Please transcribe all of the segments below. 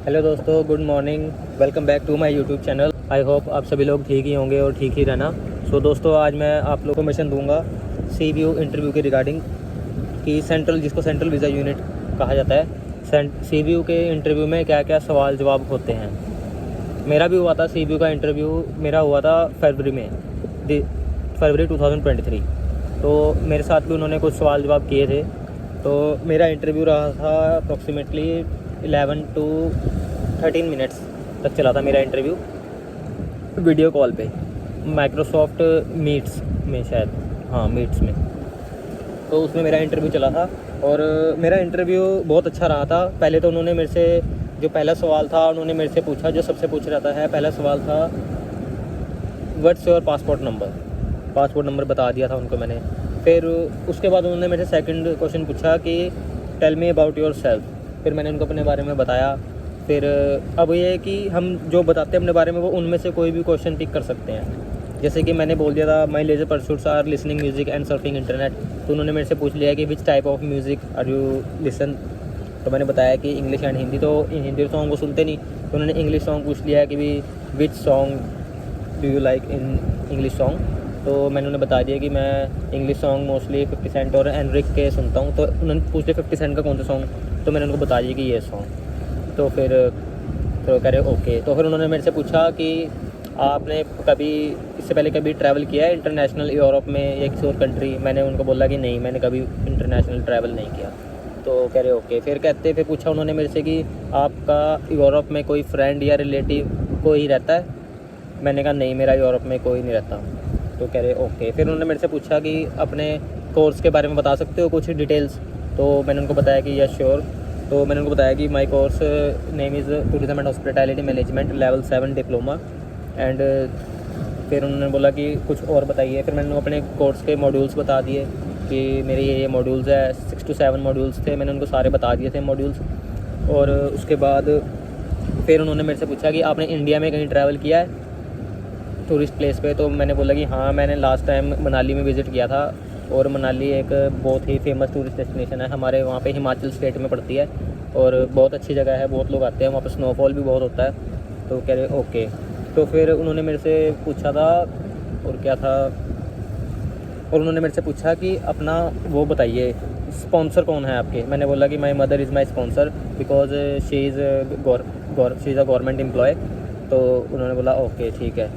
Hello दोस्तों, good morning. Welcome back to my YouTube channel. I hope आप सभी लोग ठीक ही होंगे और ठीक ही रहना। दोस्तों, आज मैं आप लोगों को मिशन दूंगा CBU इंटरव्यू के रिगार्डिंग कि जिसको सेंट्रल वीज़ा यूनिट कहा जाता है, CBU के इंटरव्यू में क्या क्या सवाल जवाब होते हैं। मेरा भी हुआ था CBU का इंटरव्यू, मेरा हुआ था फरवरी 2023। तो मेरे साथ भी उन्होंने कुछ सवाल जवाब किए थे। तो मेरा इंटरव्यू रहा था अप्रॉक्सीमेटली 11 to 13 मिनट्स तक चला था मेरा इंटरव्यू, वीडियो कॉल पे, माइक्रोसॉफ्ट मीट्स में, शायद हाँ मीट्स में। तो उसमें मेरा इंटरव्यू चला था और मेरा इंटरव्यू बहुत अच्छा रहा था। पहले तो उन्होंने मेरे से जो पहला सवाल था उन्होंने मेरे से पूछा, जो सबसे पूछ रहता है, पहला सवाल था व्हाट्स योर पासपोर्ट नंबर बता दिया था उनको मैंने। फिर उसके बाद उन्होंने मेरे से सेकंड क्वेश्चन पूछा कि tell me about yourself. फिर मैंने उनको अपने बारे में बताया। फिर अब ये है कि हम जो बताते हैं अपने बारे में वो उनमें से कोई भी क्वेश्चन पिक कर सकते हैं। जैसे कि मैंने बोल दिया था my leisure pursuits are listening music and surfing internet. तो उन्होंने मेरे से पूछ लिया कि which type of music are you listen. तो मैंने बताया कि इंग्लिश एंड हिंदी। तो हिंदी सॉन्ग वो सुनते नहीं, तो उन्होंने इंग्लिश सॉन्ग पूछ लिया कि भी which song do you like in English song. तो मैंने उन्हें बता दिया कि मैं इंग्लिश सॉन्ग मोस्टली 50 सेंट और एनरिक के सुनता हूँ। तो उन्होंने पूछ लिया 50 सेंट का कौन सा सॉन्ग, तो मैंने उनको बता दिया कि ये सॉन्ग। तो फिर तो कह रहे ओके। तो फिर उन्होंने मेरे से पूछा कि आपने कभी इससे पहले कभी ट्रैवल किया है इंटरनेशनल, यूरोप में या किसी और कंट्री। मैंने उनको बोला कि नहीं, मैंने कभी इंटरनेशनल ट्रैवल नहीं किया। तो कह रहे ओके। फिर पूछा उन्होंने मेरे से कि आपका यूरोप में कोई फ्रेंड या रिलेटिव कोई रहता है। मैंने कहा नहीं, मेरा यूरोप में कोई नहीं रहता। तो कह रहे ओके। फिर उन्होंने मेरे से पूछा कि अपने कोर्स के बारे में बता सकते हो कुछ डिटेल्स। तो मैंने उनको बताया कि यस श्योर। तो मैंने उनको बताया कि my course name is tourism and hospitality management level 7 diploma. And फिर उन्होंने बोला कि कुछ और बताइए। फिर मैंने उनको अपने कोर्स के मॉड्यूल्स बता दिए कि मेरे ये मॉड्यूल्स है, 6 to 7 मॉड्यूल्स थे। मैंने उनको सारे बता दिए थे मॉड्यूल्स। और उसके बाद फिर उन्होंने मेरे से पूछा कि आपने इंडिया में कहीं ट्रैवल किया है टूरिस्ट प्लेस पे। तो मैंने बोला कि हाँ, मैंने लास्ट टाइम मनाली में विज़िट किया था। और मनाली एक बहुत ही फेमस टूरिस्ट डेस्टिनेशन है हमारे वहाँ पे, हिमाचल स्टेट में पड़ती है और बहुत अच्छी जगह है, बहुत लोग आते हैं वहाँ पे, स्नोफॉल भी बहुत होता है। तो कह रहे ओके। तो फिर उन्होंने मेरे से पूछा था और क्या था, और उन्होंने मेरे से पूछा कि अपना वो बताइए, स्पॉन्सर कौन है आपके। मैंने बोला कि my mother is my sponsor because she is a government employ. तो उन्होंने बोला ओके ठीक है।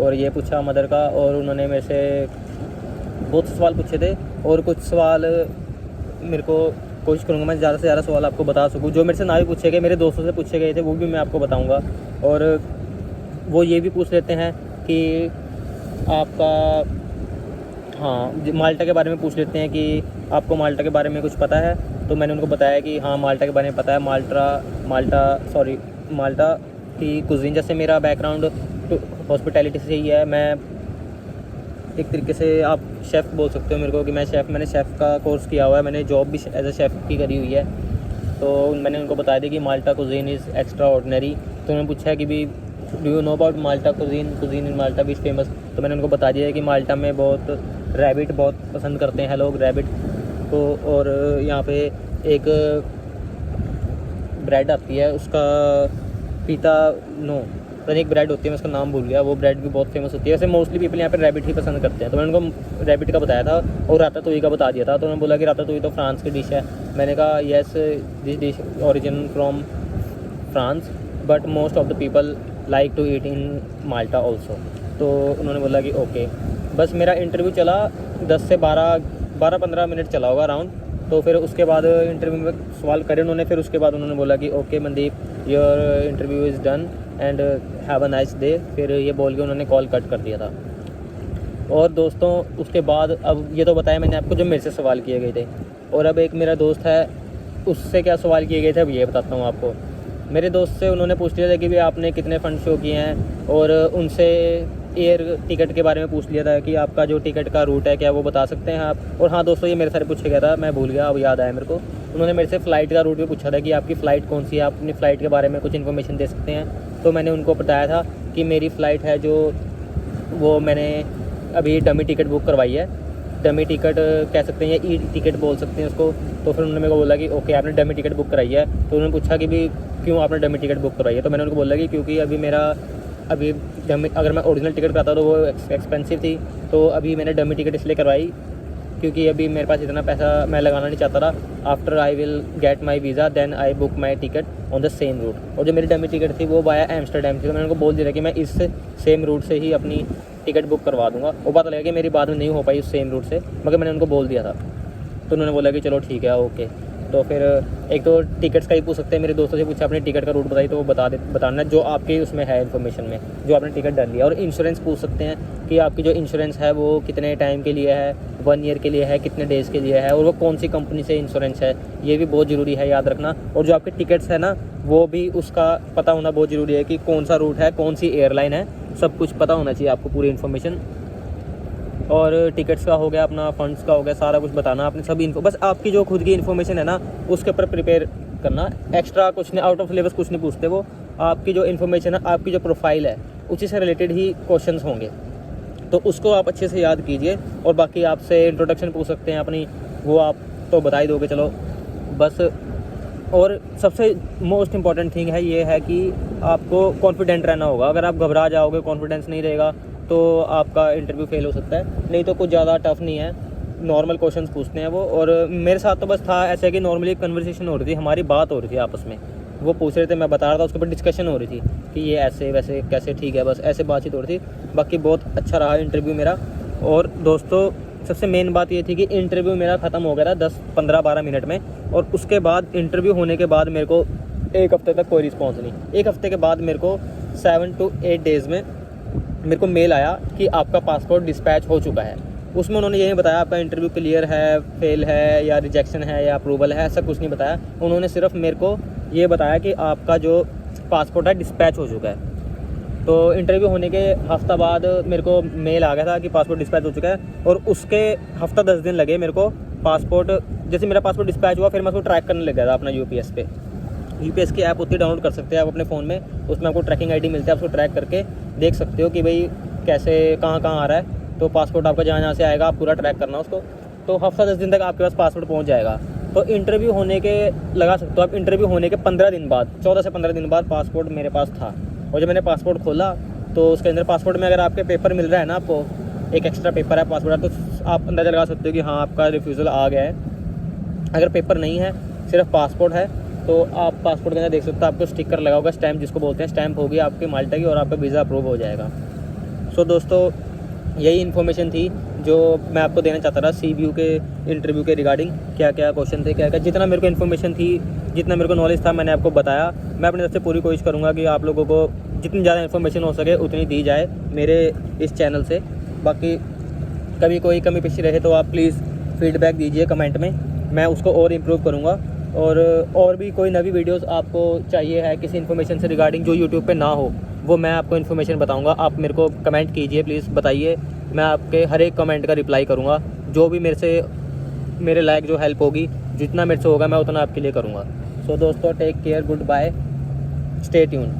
और ये पूछा मदर का। और उन्होंने मेरे से बहुत से सवाल पूछे थे और कुछ सवाल मेरे को कोशिश करूँगा मैं ज़्यादा से ज़्यादा सवाल आपको बता सकूँ। जो मेरे से ना भी पूछे गए, मेरे दोस्तों से पूछे गए थे, वो भी मैं आपको बताऊँगा। और वो ये भी पूछ लेते हैं कि आपका, हाँ, माल्टा के बारे में पूछ लेते हैं कि आपको माल्टा के बारे में कुछ पता है। तो मैंने उनको बताया कि हाँ, माल्टा के बारे में पता है। माल्टा की कुज़ीन, जैसे मेरा बैकग्राउंड हॉस्पिटैलिटी से ही है। मैं एक तरीके से आप शेफ़ बोल सकते हो मेरे को कि मैंने शेफ़ का कोर्स किया हुआ है। मैंने जॉब भी एज ए शेफ़ की करी हुई है। तो मैंने उनको बता दिया कि Malta cuisine is extraordinary. तो उन्होंने पूछा कि भी do you know about Malta cuisine in Malta भी फेमस। तो मैंने उनको बता दिया कि माल्टा में रैबिट बहुत पसंद करते हैं लोग, रैबिट को। और यहाँ पे एक ब्रेड आती है, उसका एक ब्रेड होती है, मैं उसका नाम भूल गया, वो ब्रेड भी बहुत फेमस होती है। वैसे मोस्टली पीपल यहाँ पे रैबिट ही पसंद करते हैं। तो मैंने उनको रैबिट का बताया था और रातातोई का बता दिया था। तो उन्होंने बोला कि रातातोई तो फ्रांस की डिश है। मैंने कहा yes, this dish origin from France but most of the people like to eat in Malta also. तो उन्होंने बोला कि ओके। बस मेरा इंटरव्यू चला 10 से 12-15 मिनट चला होगा अराउंड। तो फिर उसके बाद इंटरव्यू में सवाल करे उन्होंने। फिर उसके बाद उन्होंने बोला कि okay Mandeep, your interview is done and have a nice day. फिर ये बोल के उन्होंने कॉल कट कर दिया था। और दोस्तों, उसके बाद अब ये तो बताया मैंने आपको जो मेरे से सवाल किए गए थे। और अब एक मेरा दोस्त है, उससे क्या सवाल किए गए थे अब ये बताता हूँ आपको। मेरे दोस्त से उन्होंने पूछ लिया था कि भाई आपने कितने फ़ंड शो किए हैं। और उनसे एयर टिकट के बारे में पूछ लिया था कि आपका जो टिकट का रूट है क्या वो बता सकते हैं आप। और हाँ दोस्तों, ये मेरे सारे पूछे गया था, मैं भूल गया, अब याद आया मेरे को। उन्होंने मेरे से फ़्लाइट का रूट भी पूछा था कि आपकी फ़्लाइट कौन सी है, आप अपनी फ़्लाइट के बारे में कुछ इन्फॉर्मेशन दे सकते हैं। तो मैंने उनको बताया था कि मेरी फ़्लाइट है वो मैंने अभी डमी टिकट बुक करवाई है। डमी टिकट कह सकते हैं या ई टिकट बोल सकते हैं उसको। तो फिर उन्होंने मेरे को बोला कि ओके, आपने डमी टिकट बुक कराई है। तो उन्होंने पूछा कि भी क्यों आपने डमी टिकट बुक करवाई है। तो मैंने उनको बोला कि क्योंकि अभी अगर मैं ओरिजिनल टिकट कराता तो वो एक्सपेंसिव थी, तो अभी मैंने डमी टिकट इसलिए करवाई क्योंकि अभी मेरे पास इतना पैसा मैं लगाना नहीं चाहता था। After I will get my visa then I book my ticket on the same route. और जो मेरी डमी टिकट थी वो वाया एम्स्टर्डम थी, तो मैंने उनको बोल दिया कि मैं इस सेम रूट से ही अपनी टिकट बुक करवा दूँगा। वो पता लगा कि मेरी बाद में नहीं हो पाई उस सेम रूट से, मगर मैंने उनको बोल दिया था। तो उन्होंने बोला कि चलो ठीक है ओके। तो फिर एक तो टिकट्स का ही पूछ सकते हैं, मेरे दोस्तों से पूछा अपनी टिकट का रूट बताई, तो वो बताना जो आपके उसमें है इन्फॉर्मेशन में जो आपने टिकट डाली है। और इंश्योरेंस पूछ सकते हैं कि आपकी जो इंश्योरेंस है वो कितने टाइम के लिए है, 1 ईयर के लिए है, कितने डेज़ के लिए है, और वो कौन सी कंपनी से इंश्योरेंस है, ये भी बहुत ज़रूरी है याद रखना। और जो आपके टिकट्स है ना वो भी उसका पता होना बहुत ज़रूरी है कि कौन सा रूट है, कौन सी एयरलाइन है, सब कुछ पता होना चाहिए आपको, पूरी इन्फॉर्मेशन। और टिकट्स का हो गया, अपना फंड्स का हो गया, सारा कुछ बताना आपने सभी इन्फो। बस आपकी जो खुद की इन्फॉर्मेशन है ना उसके ऊपर प्रिपेयर करना, एक्स्ट्रा कुछ नहीं, आउट ऑफ सिलेबस कुछ नहीं पूछते वो। आपकी जो इन्फॉर्मेशन है, आपकी जो प्रोफाइल है उसी से रिलेटेड ही क्वेश्चंस होंगे, तो उसको आप अच्छे से याद कीजिए। और बाकी आपसे इंट्रोडक्शन पूछ सकते हैं अपनी, वो आप तो बता ही दोगे चलो बस। और सबसे मोस्ट इम्पॉर्टेंट थिंग है ये है कि आपको कॉन्फिडेंट रहना होगा। अगर आप घबरा जाओगे, कॉन्फिडेंस नहीं रहेगा, तो आपका इंटरव्यू फेल हो सकता है। नहीं तो कुछ ज़्यादा टफ नहीं है, नॉर्मल क्वेश्चंस पूछते हैं वो। और मेरे साथ तो बस था ऐसे कि नॉर्मली कन्वर्सेशन हो रही थी, हमारी बात हो रही थी आपस में, वो पूछ रहे थे, मैं बता रहा था, उसके ऊपर डिस्कशन हो रही थी कि ये ऐसे वैसे कैसे, ठीक है, बस ऐसे बातचीत हो रही थी। बाकी बहुत अच्छा रहा इंटरव्यू मेरा। और दोस्तों सबसे मेन बात ये थी कि इंटरव्यू मेरा ख़त्म हो गया था 10, 15, 12 मिनट में। और उसके बाद इंटरव्यू होने के बाद मेरे को 1 हफ़्ते तक कोई रिस्पॉन्स नहीं। 1 हफ़्ते के बाद मेरे को 7 to 8 डेज़ में मेरे को मेल आया कि आपका पासपोर्ट डिस्पैच हो चुका है। उसमें उन्होंने ये नहीं बताया आपका इंटरव्यू क्लियर है, फेल है, या रिजेक्शन है, या अप्रूवल है, ऐसा कुछ नहीं बताया। उन्होंने सिर्फ मेरे को ये बताया कि आपका जो पासपोर्ट है डिस्पैच हो चुका है। तो इंटरव्यू होने के हफ्ता बाद मेरे को मेल आ गया था कि पासपोर्ट डिस्पैच हो चुका है। और उसके हफ्ता 10 दिन लगे मेरे को पासपोर्ट, जैसे मेरा पासपोर्ट डिस्पैच हुआ फिर मैं उसको ट्रैक करने लग गया था अपना यूपीएस पे। यूपीएस की ऐप होती है, डाउनलोड कर सकते हैं आप अपने फ़ोन में, उसमें आपको ट्रैकिंग आईडी मिलता है, उसको ट्रैक करके देख सकते हो कि भाई कैसे कहाँ आ रहा है। तो पासपोर्ट आपका जहाँ से आएगा आप पूरा ट्रैक करना उसको, तो हफ्ता 10 दिन तक आपके पास पासपोर्ट पहुँच जाएगा। तो इंटरव्यू होने के लगा सकते हो आप, इंटरव्यू होने के 15 दिन बाद, 14 से 15 दिन बाद पासपोर्ट मेरे पास था। और जब मैंने पासपोर्ट खोला तो उसके अंदर पासपोर्ट में अगर आपके पेपर मिल रहा है ना, आपको एक एक्स्ट्रा पेपर है पासपोर्ट, तो आप अंदाज़ा लगा सकते हो कि हाँ आपका रिफ्यूज़ल आ गया है। अगर पेपर नहीं है, सिर्फ पासपोर्ट है, तो आप पासपोर्ट के अंदर देख सकते हो आपको स्टिकर लगा होगा, स्टैम्प जिसको बोलते हैं, स्टैम्प होगी आपके माल्टा की और आपका वीज़ा अप्रूव हो जाएगा। सो दोस्तों यही इन्फॉर्मेशन थी जो मैं आपको देना चाहता था CBU के इंटरव्यू के रिगार्डिंग। क्या क्या क्वेश्चन थे, क्या क्या, जितना मेरे को इन्फॉर्मेशन थी, जितना मेरे को नॉलेज था, मैंने आपको बताया। मैं अपनी तरफ से पूरी कोशिश करूँगा कि आप लोगों को जितनी ज़्यादा इन्फॉर्मेशन हो सके उतनी दी जाए मेरे इस चैनल से। बाकी कभी कोई कमी पेशी रहे तो आप प्लीज़ फीडबैक दीजिए कमेंट में, मैं उसको और इम्प्रूव करूँगा। और भी कोई नवी वीडियोस आपको चाहिए है किसी इन्फॉर्मेशन से रिगार्डिंग जो यूट्यूब पे ना हो, वो मैं आपको इन्फॉर्मेशन बताऊंगा। आप मेरे को कमेंट कीजिए, प्लीज़ बताइए, मैं आपके हर एक कमेंट का रिप्लाई करूंगा। जो भी मेरे लायक जो हेल्प होगी, जितना मेरे से होगा मैं उतना आपके लिए करूंगा। सो दोस्तों take care, good bye, stay tune.